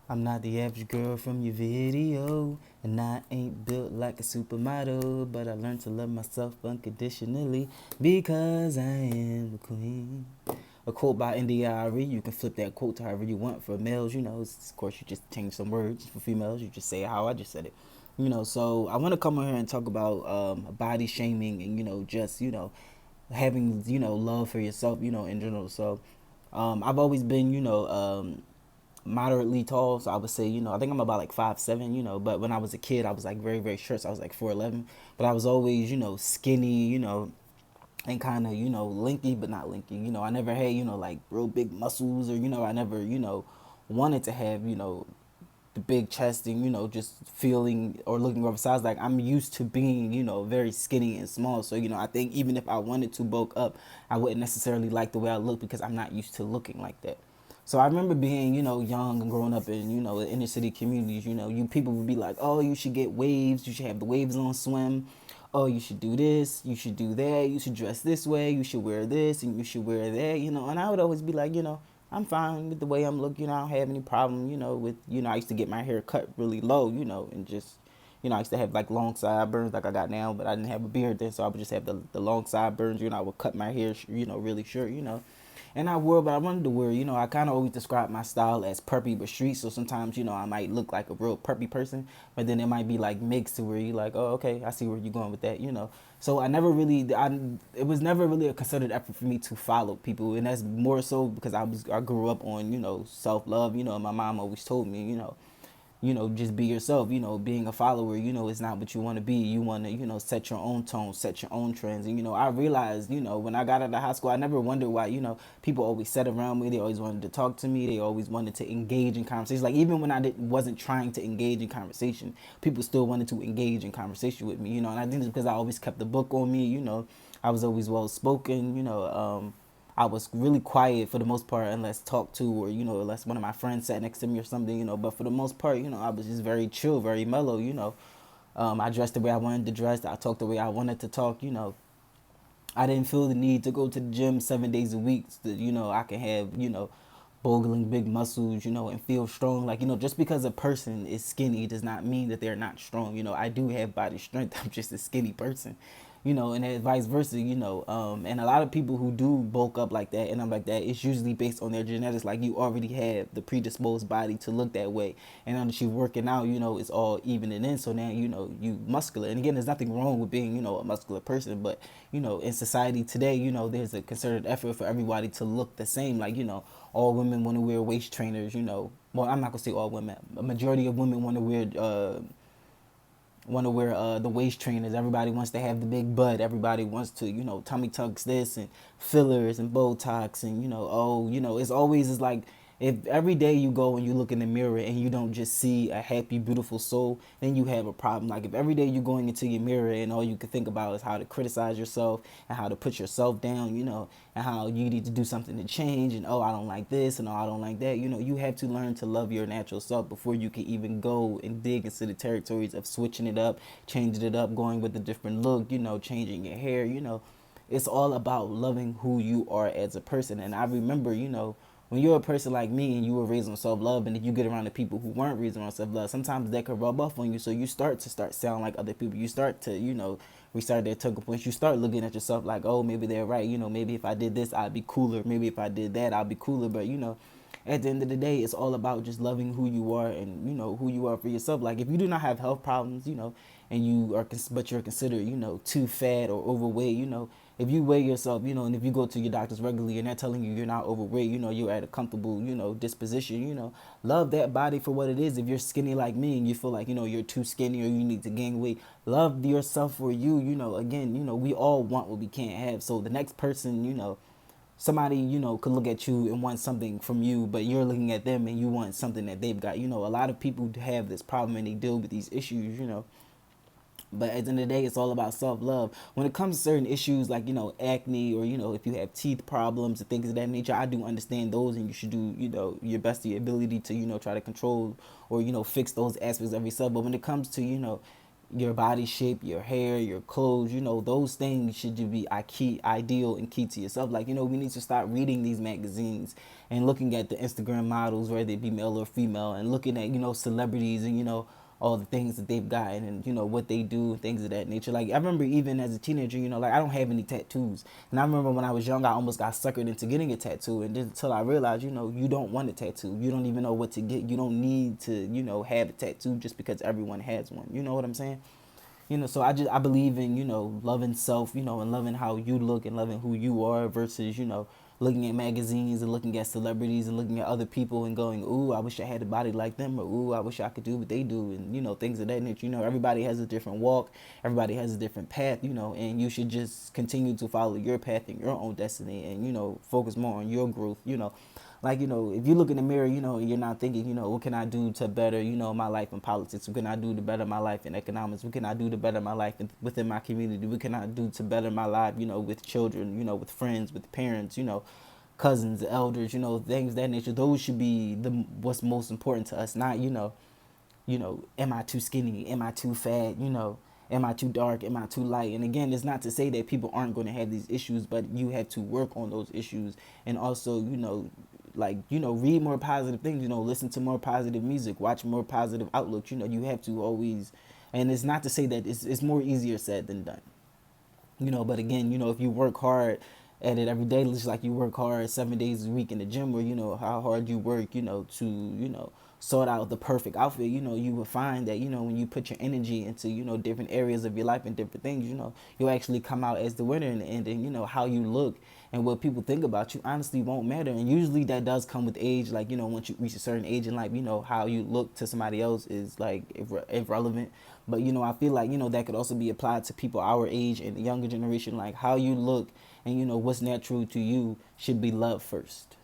I'm not the average girl from your video, and I ain't built like a supermodel, but I learned to love myself unconditionally because I am the queen. A quote by India Ari. You can flip that quote to however you want. For males, of course, you just change some words. For females, you just say how I just said it. So I want to come on here and talk about body shaming and just having love for yourself, in general. So I've always been moderately tall, so I would say I think I'm about like 5'7", but when I was a kid I was like very very short, so I was like 4'11", but I was always skinny, and kind of linky but not linky. I never had like real big muscles, or I never wanted to have the big chest and just feeling or looking oversized. Like I'm used to being very skinny and small, so I think even if I wanted to bulk up, I wouldn't necessarily like the way I look because I'm not used to looking like that. So I remember being, young and growing up in, inner city communities. You people would be like, oh, you should get waves. You should have the waves on swim. Oh, you should do this. You should do that. You should dress this way. You should wear this and you should wear that. And I would always be like, I'm fine with the way I'm looking. I don't have any problem, with, I used to get my hair cut really low, and just, I used to have like long sideburns like I got now, but I didn't have a beard then, so I would just have the long sideburns. I would cut my hair, really short, and I wore, but I wanted to wear, I kind of always describe my style as preppy but street. So sometimes, I might look like a real preppy person, but then it might be like mixed to where you like, oh, okay, I see where you're going with that. So I never really, it was never really a concerted effort for me to follow people, and that's more so because I grew up on, self love. My mom always told me, just be yourself. Being a follower, is not what you want to be. You want to, set your own tone, set your own trends. And, I realized, when I got out of high school, I never wondered why, people always sat around me. They always wanted to talk to me. They always wanted to engage in conversation. Like, even when wasn't trying to engage in conversation, people still wanted to engage in conversation with me, and I think it's because I always kept the book on me. I was always well spoken, I was really quiet for the most part unless talked to, or unless one of my friends sat next to me or something. But for the most part, I was just very chill, very mellow. I dressed the way I wanted to dress. I talked the way I wanted to talk. I didn't feel the need to go to the gym 7 days a week so that I can have boggling big muscles, and feel strong. Like, just because a person is skinny does not mean that they're not strong. I do have body strength. I'm just a skinny person, and vice versa, and a lot of people who do bulk up like that and I'm like that, it's usually based on their genetics. Like, you already have the predisposed body to look that way. And now that you're working out, it's all evening in. So now, you muscular. And again, there's nothing wrong with being, a muscular person, but, in society today, there's a concerted effort for everybody to look the same. Like, all women want to wear waist trainers, well, I'm not gonna say all women. A majority of women want to wear the waist trainers. Everybody wants to have the big butt. Everybody wants to, tummy tucks this and fillers and Botox and, it's always is like, if every day you go and you look in the mirror and you don't just see a happy, beautiful soul, then you have a problem. Like, if every day you're going into your mirror and all you can think about is how to criticize yourself and how to put yourself down, and how you need to do something to change, and oh, I don't like this, and oh, I don't like that, you have to learn to love your natural self before you can even go and dig into the territories of switching it up, changing it up, going with a different look, changing your hair. It's all about loving who you are as a person. And I remember, when you're a person like me and you were raised on self-love, and if you get around the people who weren't raised on self-love, sometimes that could rub off on you. So you start sound like other people. You start to, restart their tucker points. You start looking at yourself like, oh, maybe they're right. Maybe if I did this, I'd be cooler. Maybe if I did that, I'd be cooler. But, at the end of the day, it's all about just loving who you are and, who you are for yourself. Like, if you do not have health problems, and but you're considered, too fat or overweight, if you weigh yourself, and if you go to your doctors regularly and they're telling you you're not overweight, you're at a comfortable, disposition, love that body for what it is. If you're skinny like me and you feel like, you're too skinny or you need to gain weight, love yourself for you. Again, we all want what we can't have. So the next person, somebody, could look at you and want something from you, but you're looking at them and you want something that they've got. A lot of people have this problem and they deal with these issues, but at the end of the day, it's all about self-love. When it comes to certain issues like, acne, or, if you have teeth problems and things of that nature, I do understand those, and you should do, your best to your ability to, try to control or, fix those aspects of yourself. But when it comes to, your body shape, your hair, your clothes, those things should just be ideal and key to yourself. Like, we need to start reading these magazines and looking at the Instagram models, whether it be male or female, and looking at, celebrities and, all the things that they've gotten and, what they do, things of that nature. Like, I remember even as a teenager, like, I don't have any tattoos. And I remember when I was young, I almost got suckered into getting a tattoo. And then until I realized, you don't want a tattoo. You don't even know what to get. You don't need to, have a tattoo just because everyone has one. You know what I'm saying? So I believe in, loving self, and loving how you look and loving who you are versus, looking at magazines and looking at celebrities and looking at other people and going, ooh, I wish I had a body like them, or ooh, I wish I could do what they do, and, things of that nature. Everybody has a different walk, everybody has a different path, and you should just continue to follow your path and your own destiny and, focus more on your growth, like, if you look in the mirror, and you're not thinking, what can I do to better, my life in politics? What can I do to better my life in economics? What can I do to better my life within my community? What can I do to better my life, with children, with friends, with parents, cousins, elders, things of that nature? Those should be what's most important to us, not, am I too skinny? Am I too fat? Am I too dark? Am I too light? And again, it's not to say that people aren't going to have these issues, but you have to work on those issues and also, like, read more positive things, listen to more positive music, watch more positive outlooks. You have to always, and it's not to say that it's more easier said than done. But again, if you work hard at it every day, just like you work hard 7 days a week in the gym, or how hard you work, to sort out the perfect outfit, you will find that when you put your energy into different areas of your life and different things, you'll actually come out as the winner in the end. And how you look and what people think about you honestly won't matter. And usually that does come with age. Like, once you reach a certain age in life, how you look to somebody else is like irrelevant. But I feel like that could also be applied to people our age and the younger generation. Like, how you look and what's natural to you should be loved first.